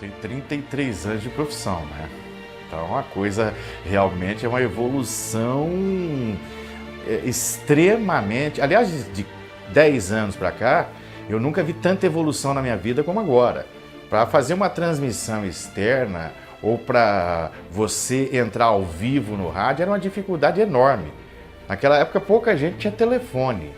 tenho 33 anos de profissão, né? Então a coisa realmente é uma evolução extremamente... Aliás, de 10 anos para cá, eu nunca vi tanta evolução na minha vida como agora. Para fazer uma transmissão externa ou para você entrar ao vivo no rádio era uma dificuldade enorme. Naquela época pouca gente tinha telefone.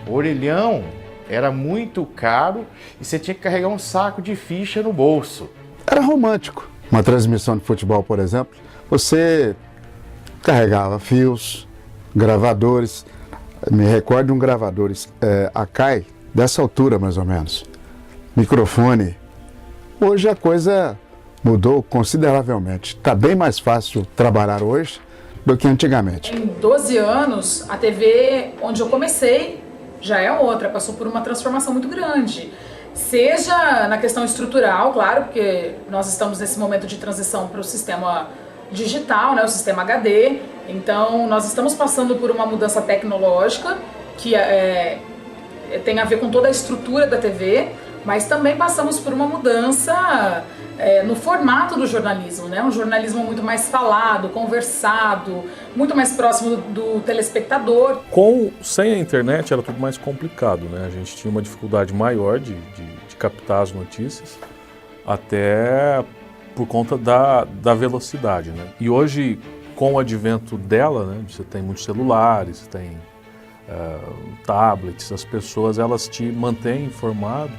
O orelhão era muito caro e você tinha que carregar um saco de ficha no bolso. Era romântico. Uma transmissão de futebol, por exemplo, você carregava fios, gravadores. Me recordo de um gravador Akai, dessa altura mais ou menos. Microfone. Hoje a coisa mudou consideravelmente. Está bem mais fácil trabalhar hoje do que antigamente. Em 12 anos, a TV onde eu comecei já é outra, passou por uma transformação muito grande. Seja na questão estrutural, claro, porque nós estamos nesse momento de transição para o sistema digital, né, o sistema HD. Então, nós estamos passando por uma mudança tecnológica que tem a ver com toda a estrutura da TV, mas também passamos por uma mudança no formato do jornalismo, né? Um jornalismo muito mais falado, conversado, muito mais próximo do telespectador. Sem a internet era tudo mais complicado, né? A gente tinha uma dificuldade maior de captar as notícias, até por conta da velocidade, né? E hoje, com o advento dela, né, você tem muitos celulares, tem tablets, as pessoas elas te mantêm informado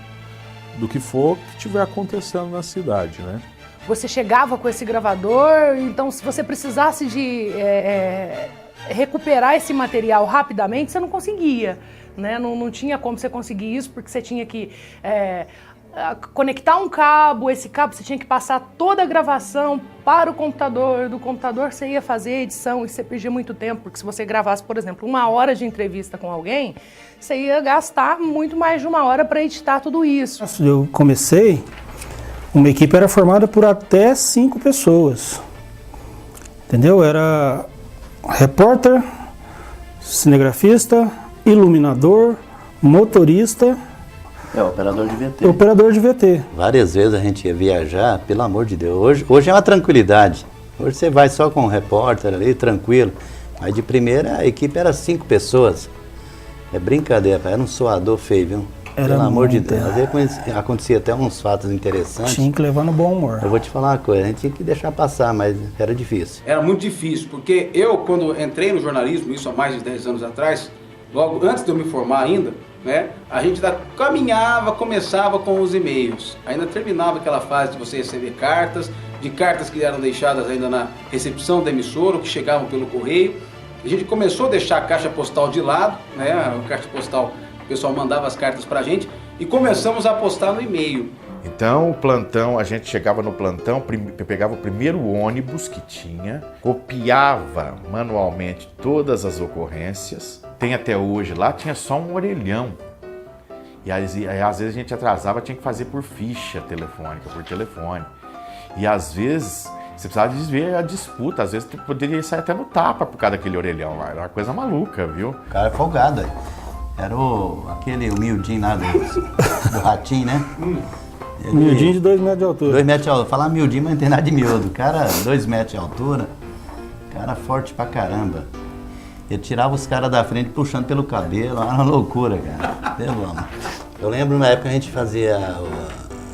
do que for que estiver acontecendo na cidade, né? Você chegava com esse gravador, então se você precisasse de recuperar esse material rapidamente, você não conseguia, né? Não tinha como você conseguir isso, porque você tinha que conectar um cabo, esse cabo você tinha que passar toda a gravação para o computador, do computador você ia fazer a edição e você perdia muito tempo, porque se você gravasse, por exemplo, 1 hora de entrevista com alguém, você ia gastar muito mais de 1 hora para editar tudo isso. Eu comecei, uma equipe era formada por até 5 pessoas, entendeu? Era repórter, cinegrafista, iluminador, motorista... operador de VT. Operador de VT. Várias vezes a gente ia viajar, pelo amor de Deus. Hoje é uma tranquilidade. Hoje você vai só com um repórter ali, tranquilo. Mas de primeira a equipe era 5 pessoas. É brincadeira, era um suador feio, viu? Pelo amor de Deus. Às vezes acontecia até uns fatos interessantes. Tinha que levar no bom humor. Eu vou te falar uma coisa, a gente tinha que deixar passar, mas era difícil. Era muito difícil, porque eu, quando entrei no jornalismo, isso há mais de 10 anos atrás, logo antes de eu me formar ainda, né, a gente caminhava, começava com os e-mails, ainda terminava aquela fase de você receber cartas, de cartas que eram deixadas ainda na recepção da emissora, ou que chegavam pelo correio. A gente começou a deixar a caixa postal de lado, né, a caixa postal, o pessoal mandava as cartas pra gente, e começamos a postar no e-mail. Então o plantão, a gente chegava no plantão, pegava o primeiro ônibus que tinha, copiava manualmente todas as ocorrências. Tem até hoje, lá tinha só um orelhão. E às vezes a gente atrasava, tinha que fazer por ficha telefônica, por telefone. E às vezes você precisava ver a disputa, às vezes tu poderia sair até no tapa por causa daquele orelhão lá. Era uma coisa maluca, viu? O cara é folgado, era aquele miudinho lá do ratinho, né? Miudinho de 2 metros de altura. 2 metros de altura. Falar miudinho, mas não tem nada de miúdo. O cara, 2 metros de altura, cara forte pra caramba. Ele tirava os caras da frente puxando pelo cabelo, era uma loucura, cara. Pelo amor. Eu lembro na época a gente fazia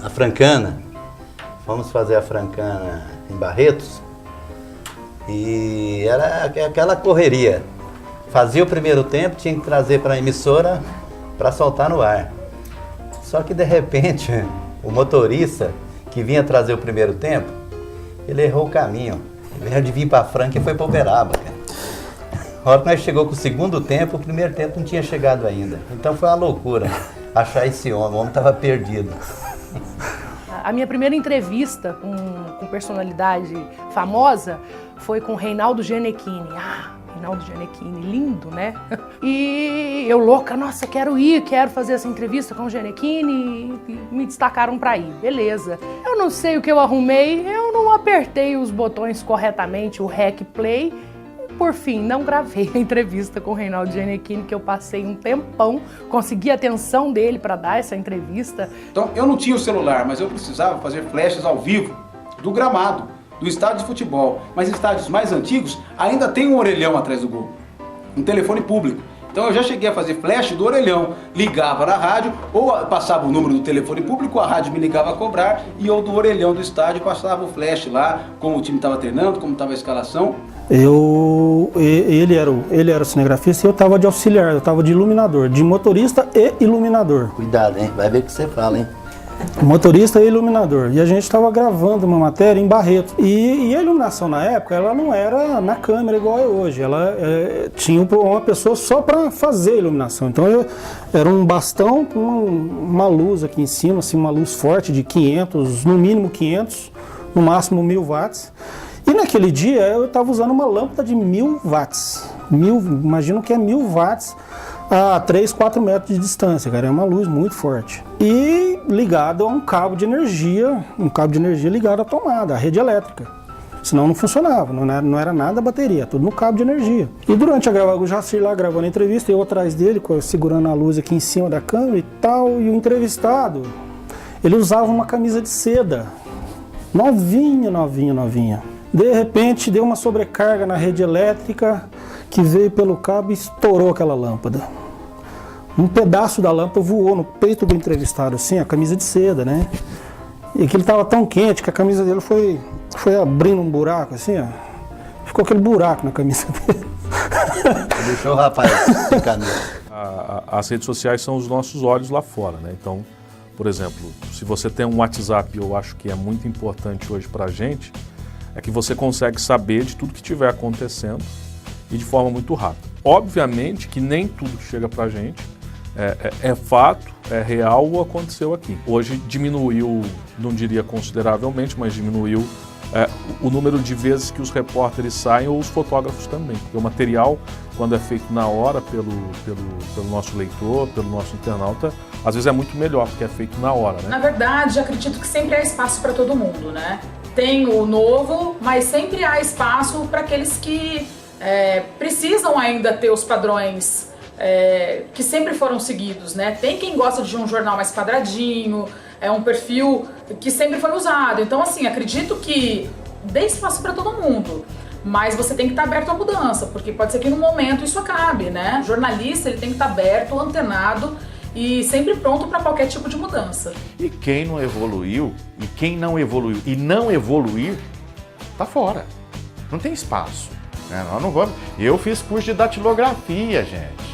a Francana. Fomos fazer a Francana em Barretos. E era aquela correria. Fazia o primeiro tempo, tinha que trazer para a emissora para soltar no ar. Só que de repente, o motorista que vinha trazer o primeiro tempo, ele errou o caminho. Ele veio de vir para Franca e foi para Uberaba, cara. A hora que nós chegou com o segundo tempo, o primeiro tempo não tinha chegado ainda. Então foi uma loucura achar esse homem, o homem estava perdido. A minha primeira entrevista com personalidade famosa foi com Reinaldo Gianecchini. Reinaldo Gianecchini, lindo, né? E eu louca, nossa, quero fazer essa entrevista com o Gianecchini, e me destacaram para ir, beleza. Eu não sei o que eu arrumei, eu não apertei os botões corretamente, o REC Play, por fim, não gravei a entrevista com o Reinaldo Gianecchini, que eu passei um tempão, consegui a atenção dele para dar essa entrevista. Então, eu não tinha o celular, mas eu precisava fazer flashes ao vivo do gramado, do estádio de futebol. Mas estádios mais antigos ainda tem um orelhão atrás do gol, um telefone público. Então eu já cheguei a fazer flash do orelhão, ligava na rádio, ou passava o número do telefone público, a rádio me ligava a cobrar, e eu do orelhão do estádio passava o flash lá, como o time estava treinando, como estava a escalação. Ele era o cinegrafista e eu estava de auxiliar, eu estava de iluminador, de motorista e iluminador. Cuidado, hein? Vai ver o que você fala, hein? Motorista e iluminador. E a gente estava gravando uma matéria em Barreto. E a iluminação na época, ela não era na câmera igual é hoje. Ela tinha uma pessoa só para fazer a iluminação. Então era um bastão com uma luz aqui em cima, assim, uma luz forte de 500, no mínimo 500, no máximo 1000 watts. E naquele dia eu estava usando uma lâmpada de 1000 watts. Imagino que é 1000 watts a 3, 4 metros de distância, cara. É uma luz muito forte. E ligado a um cabo de energia ligado à tomada, à rede elétrica. Senão não funcionava, não era nada a bateria, tudo no cabo de energia. E durante a gravação, o Jacir lá gravando a entrevista, eu atrás dele, segurando a luz aqui em cima da câmera e tal, e o entrevistado, ele usava uma camisa de seda, novinha. De repente deu uma sobrecarga na rede elétrica que veio pelo cabo e estourou aquela lâmpada. Um pedaço da lâmpada voou no peito do entrevistado, assim, a camisa de seda, né? E aquilo estava tão quente que a camisa dele foi abrindo um buraco, assim, ó. Ficou aquele buraco na camisa dele. Deixou o rapaz ficar nele. As redes sociais são os nossos olhos lá fora, né? Então, por exemplo, se você tem um WhatsApp, eu acho que é muito importante hoje pra gente, é que você consegue saber de tudo que estiver acontecendo e de forma muito rápida. Obviamente que nem tudo que chega pra gente é fato, é real ou aconteceu aqui. Hoje diminuiu, não diria consideravelmente, mas diminuiu o número de vezes que os repórteres saem ou os fotógrafos também. Porque o material, quando é feito na hora pelo nosso leitor, pelo nosso internauta, às vezes é muito melhor, porque é feito na hora, né? Na verdade, acredito que sempre há espaço para todo mundo, né? Tem o novo, mas sempre há espaço para aqueles que precisam ainda ter os padrões que sempre foram seguidos, né? Tem quem gosta de um jornal mais quadradinho, um perfil que sempre foi usado. Então, assim, acredito que dê espaço para todo mundo, mas você tem que estar aberto à mudança, porque pode ser que no momento isso acabe, né? O jornalista, ele tem que estar aberto, antenado e sempre pronto para qualquer tipo de mudança. E quem não evoluiu, e quem não evoluiu e não evoluir, tá fora. Não tem espaço. Né? Nós não vamos. Eu fiz curso de datilografia, gente.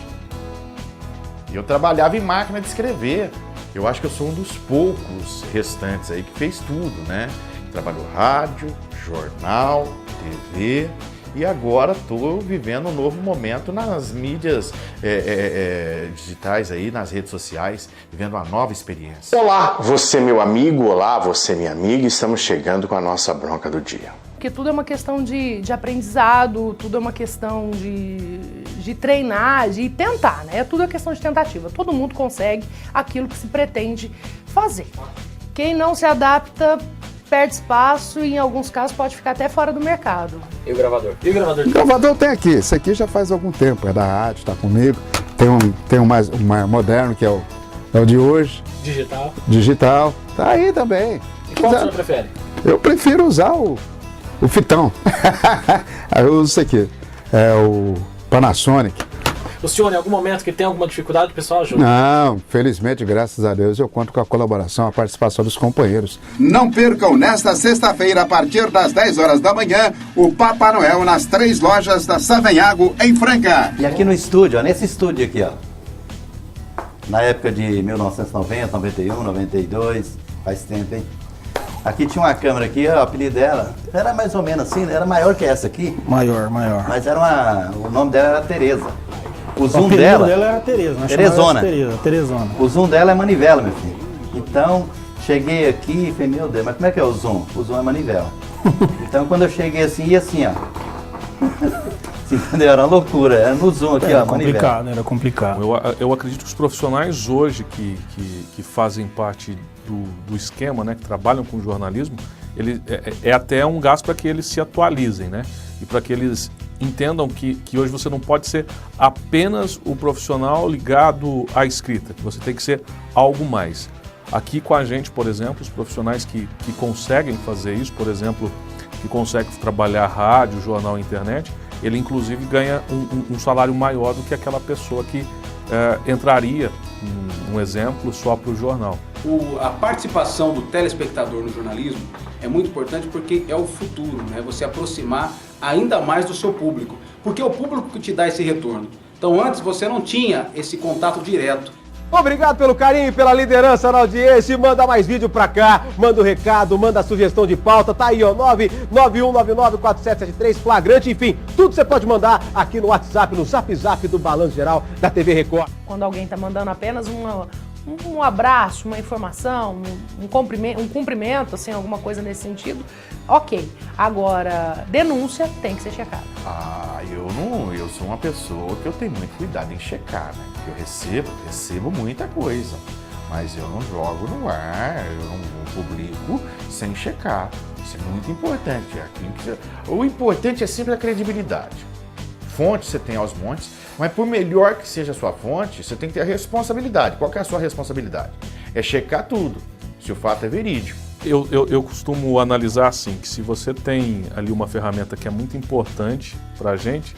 E eu trabalhava em máquina de escrever. Eu acho que eu sou um dos poucos restantes aí que fez tudo, né? Trabalhou rádio, jornal, TV e agora estou vivendo um novo momento nas mídias digitais aí, nas redes sociais, vivendo uma nova experiência. Olá, você meu amigo, olá, você minha amiga, estamos chegando com a nossa bronca do dia. Porque tudo é uma questão de aprendizado, tudo é uma questão de treinar, de tentar, né? Tudo é questão de tentativa. Todo mundo consegue aquilo que se pretende fazer. Quem não se adapta perde espaço e em alguns casos pode ficar até fora do mercado. E o gravador? O gravador tem aqui, esse aqui já faz algum tempo, é da rádio, está comigo. Tem um mais moderno que é o de hoje. Digital, tá aí também. E qual você prefere? Eu prefiro usar o fitão. Eu uso isso aqui, é o Panasonic. O senhor, em algum momento que tem alguma dificuldade, o pessoal ajuda? Não, felizmente, graças a Deus, eu conto com a colaboração, a participação dos companheiros. Não percam nesta sexta-feira, a partir das 10 horas da manhã, o Papai Noel nas 3 lojas da Savanhago, em Franca. E aqui no estúdio, ó, nesse estúdio aqui, ó. Na época de 1990, 91, 92, faz tempo, hein? Aqui tinha uma câmera aqui, ó, o apelido dela era mais ou menos assim, era maior que essa aqui. Maior. Mas o nome dela era Tereza. O zoom apelido dela era Tereza, né? Terezona. O zoom dela é manivela, meu filho. Então, cheguei aqui e falei, meu Deus, mas como é que é o zoom? O zoom é manivela. Então, quando eu cheguei assim, ia assim, ó. Entendeu? Era uma loucura, era no zoom aqui, ó, manivela. Era complicado. Eu acredito que os profissionais hoje que fazem parte do esquema, né, que trabalham com jornalismo, é até um gasto para que eles se atualizem, né? E para que eles entendam que hoje você não pode ser apenas o profissional ligado à escrita, que você tem que ser algo mais. Aqui com a gente, por exemplo, os profissionais que conseguem fazer isso, por exemplo, que conseguem trabalhar rádio, jornal e internet, ele inclusive ganha um salário maior do que aquela pessoa que entraria, um exemplo, só para o jornal. A participação do telespectador no jornalismo é muito importante porque é o futuro, né? Você aproximar ainda mais do seu público, porque é o público que te dá esse retorno. Então antes você não tinha esse contato direto. Obrigado pelo carinho, pela liderança na audiência. Manda mais vídeo pra cá, manda o recado, manda a sugestão de pauta. Tá aí, ó, 991994773, flagrante, enfim. Tudo você pode mandar aqui no WhatsApp, no Zap Zap do Balanço Geral da TV Record. Quando alguém tá mandando apenas um abraço, uma informação, um cumprimento, assim, alguma coisa nesse sentido, ok. Agora, denúncia tem que ser checada. Eu sou uma pessoa que eu tenho muito cuidado em checar, né? Eu recebo muita coisa, mas eu não jogo no ar, eu não publico sem checar. Isso é muito importante. O importante é sempre a credibilidade. Fonte você tem aos montes, mas por melhor que seja a sua fonte, você tem que ter a responsabilidade. Qual que é a sua responsabilidade? É checar tudo, se o fato é verídico. Eu costumo analisar assim, que se você tem ali uma ferramenta que é muito importante para a gente,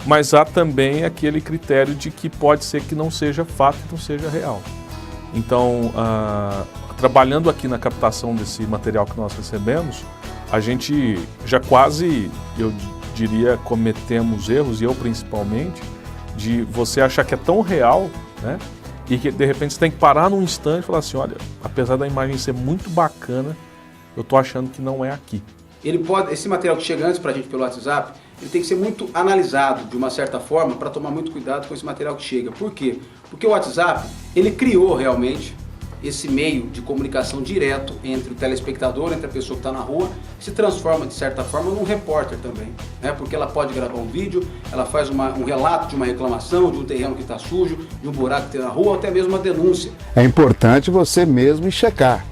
mas há também aquele critério de que pode ser que não seja fato, não seja real. Então, trabalhando aqui na captação desse material que nós recebemos, a gente já quase, eu diria, cometemos erros, e eu principalmente, de você achar que é tão real, né? E que de repente você tem que parar num instante e falar assim, olha, apesar da imagem ser muito bacana, eu tô achando que não é aqui. Esse material que chega antes pra gente pelo WhatsApp, ele tem que ser muito analisado de uma certa forma para tomar muito cuidado com esse material que chega. Por quê? Porque o WhatsApp, ele criou realmente esse meio de comunicação direto entre o telespectador, entre a pessoa que está na rua, que se transforma de certa forma num repórter também, né? Porque ela pode gravar um vídeo, ela faz um relato de uma reclamação, de um terreno que está sujo, de um buraco que tem na rua, ou até mesmo uma denúncia. É importante você mesmo checar,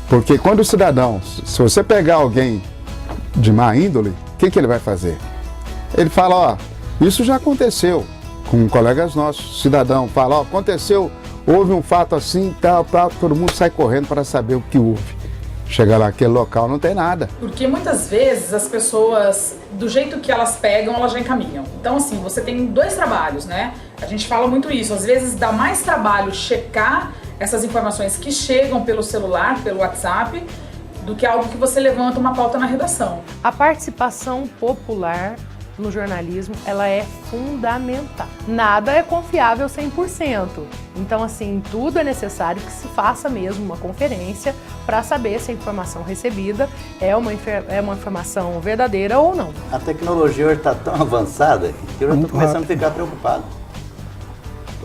porque quando o cidadão, se você pegar alguém de má índole, o que ele vai fazer? Ele fala, ó, isso já aconteceu com colegas nossos, cidadão, fala, ó, aconteceu, houve um fato assim, tal, todo mundo sai correndo para saber o que houve. Chega lá, aquele local não tem nada. Porque muitas vezes as pessoas, do jeito que elas pegam, elas já encaminham. Então assim, você tem dois trabalhos, né? A gente fala muito isso, às vezes dá mais trabalho checar essas informações que chegam pelo celular, pelo WhatsApp, do que algo que você levanta uma pauta na redação. A participação popular no jornalismo, ela é fundamental. Nada é confiável 100%. Então, assim, tudo é necessário que se faça mesmo uma conferência para saber se a informação recebida é uma informação verdadeira ou não. A tecnologia hoje está tão avançada que eu já estou começando a ficar preocupado.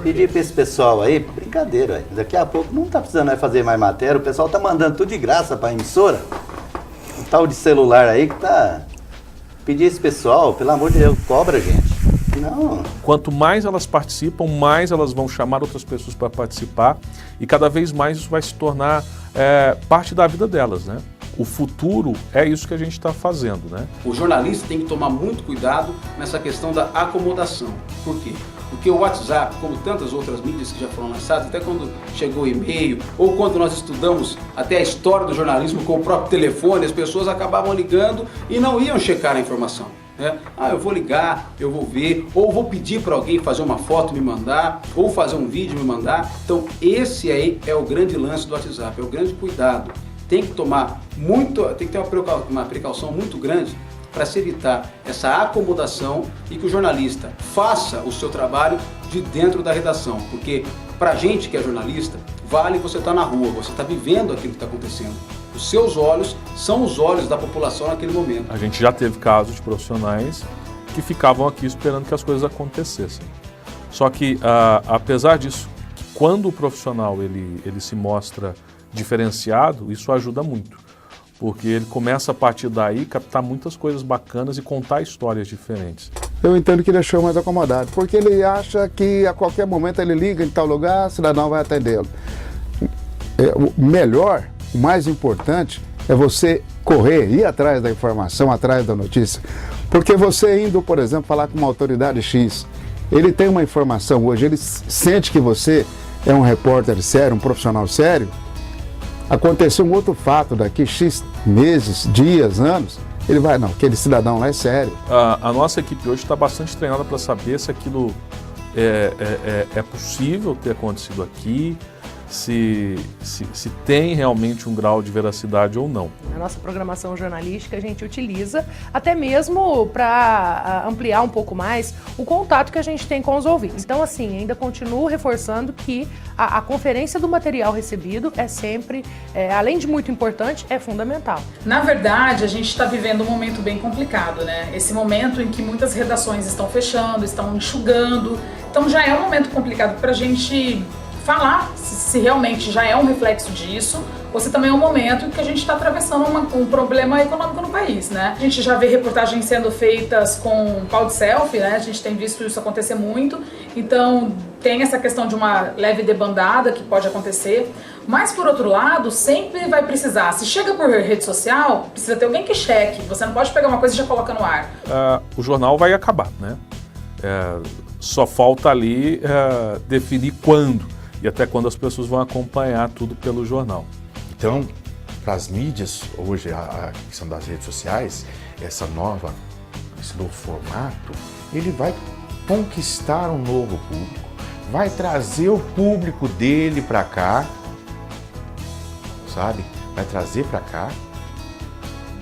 Pedir para esse pessoal aí, brincadeira, daqui a pouco não está precisando fazer mais matéria, o pessoal está mandando tudo de graça para a emissora. Um tal de celular aí que está... Pedir esse pessoal, pelo amor de Deus, cobra, gente. Não. Quanto mais elas participam, mais elas vão chamar outras pessoas para participar e cada vez mais isso vai se tornar parte da vida delas, né? O futuro é isso que a gente está fazendo, né? O jornalista tem que tomar muito cuidado nessa questão da acomodação. Por quê? Porque o WhatsApp, como tantas outras mídias que já foram lançadas, até quando chegou o e-mail, ou quando nós estudamos até a história do jornalismo com o próprio telefone, as pessoas acabavam ligando e não iam checar a informação. Né? Eu vou ligar, eu vou ver, ou vou pedir para alguém fazer uma foto e me mandar, ou fazer um vídeo e me mandar. Então esse aí é o grande lance do WhatsApp, é o grande cuidado. Tem que tomar tem que ter uma precaução muito grande para se evitar essa acomodação e que o jornalista faça o seu trabalho de dentro da redação. Porque para a gente que é jornalista, vale você estar na rua, você está vivendo aquilo que está acontecendo. Os seus olhos são os olhos da população naquele momento. A gente já teve casos de profissionais que ficavam aqui esperando que as coisas acontecessem. Só que, apesar disso, quando o profissional ele se mostra diferenciado, isso ajuda muito. Porque ele começa a partir daí captar muitas coisas bacanas e contar histórias diferentes. Eu entendo que ele achou mais acomodado, porque ele acha que a qualquer momento ele liga em tal lugar, o cidadão vai atendê-lo. O melhor o mais importante é você correr, ir atrás da informação, atrás da notícia. Porque você indo, por exemplo, falar com uma autoridade X, ele tem uma informação hoje, ele sente que você é um repórter sério, um profissional sério, aconteceu um outro fato daqui X meses, dias, anos, ele vai, não, aquele cidadão lá é sério. A nossa equipe hoje está bastante treinada para saber se aquilo é possível ter acontecido aqui, se tem realmente um grau de veracidade ou não. Na nossa programação jornalística, a gente utiliza até mesmo para ampliar um pouco mais o contato que a gente tem com os ouvintes. Então, assim, ainda continuo reforçando que a conferência do material recebido é sempre, além de muito importante, é fundamental. Na verdade, a gente está vivendo um momento bem complicado, né? Esse momento em que muitas redações estão fechando, estão enxugando. Então já é um momento complicado para a gente falar se realmente já é um reflexo disso, ou se também é um momento em que a gente está atravessando um problema econômico no país, né? A gente já vê reportagens sendo feitas com pau de selfie, né? A gente tem visto isso acontecer muito, então tem essa questão de uma leve debandada que pode acontecer, mas por outro lado, sempre vai precisar, se chega por rede social, precisa ter alguém que cheque, você não pode pegar uma coisa e já coloca no ar. O jornal vai acabar, né? Só falta ali definir quando. E até quando as pessoas vão acompanhar tudo pelo jornal. Então, para as mídias, hoje, a questão das redes sociais, esse novo formato, ele vai conquistar um novo público, vai trazer o público dele para cá, sabe? Vai trazer para cá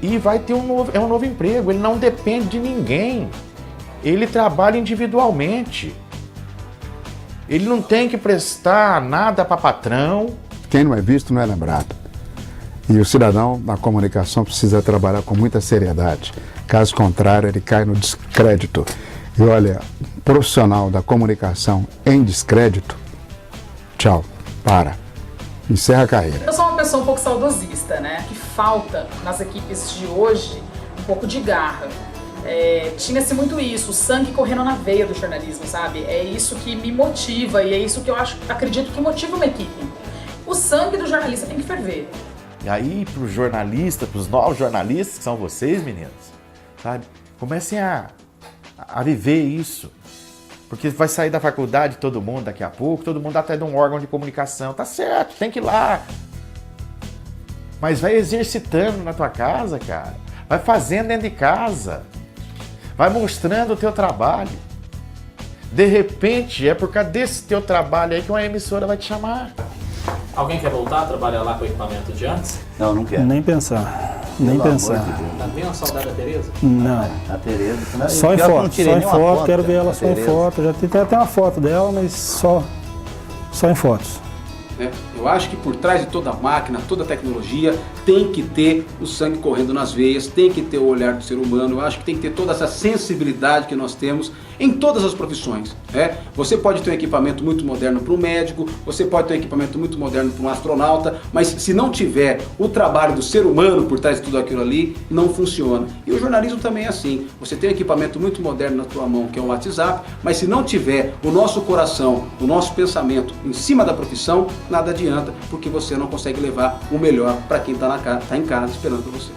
e vai ter um novo emprego. Ele não depende de ninguém, ele trabalha individualmente. Ele não tem que prestar nada para patrão. Quem não é visto não é lembrado. E o cidadão na comunicação precisa trabalhar com muita seriedade. Caso contrário, ele cai no descrédito. E olha, profissional da comunicação em descrédito, tchau, para. Encerra a carreira. Eu sou uma pessoa um pouco saudosista, né? Que falta nas equipes de hoje um pouco de garra. Tinha-se muito isso, o sangue correndo na veia do jornalismo, sabe? É isso que me motiva e é isso que eu acredito que motiva uma equipe. O sangue do jornalista tem que ferver. E aí, para os jornalistas, para os novos jornalistas, que são vocês, meninos, sabe? Comecem a viver isso. Porque vai sair da faculdade todo mundo daqui a pouco, todo mundo até de um órgão de comunicação. Tá certo, tem que ir lá. Mas vai exercitando na tua casa, cara. Vai fazendo dentro de casa. Vai mostrando o teu trabalho. De repente, é por causa desse teu trabalho aí que uma emissora vai te chamar. Alguém quer voltar a trabalhar lá com o equipamento de antes? Não, não quero. Nem pensar. Nem pensar. Tá bem uma saudade da Tereza? Não. A Tereza. Só em foto, quero ver ela só em foto. Já tem até uma foto dela, mas só em fotos. Eu acho que por trás de toda a máquina, toda a tecnologia, tem que ter o sangue correndo nas veias, tem que ter o olhar do ser humano. Eu acho que tem que ter toda essa sensibilidade que nós temos em todas as profissões. Você pode ter um equipamento muito moderno para um médico, você pode ter um equipamento muito moderno para um astronauta, mas se não tiver o trabalho do ser humano por trás de tudo aquilo ali, não funciona. E o jornalismo também é assim. Você tem um equipamento muito moderno na tua mão, que é o WhatsApp, mas se não tiver o nosso coração, o nosso pensamento em cima da profissão, nada adianta, porque você não consegue levar o melhor para quem está em casa esperando por você.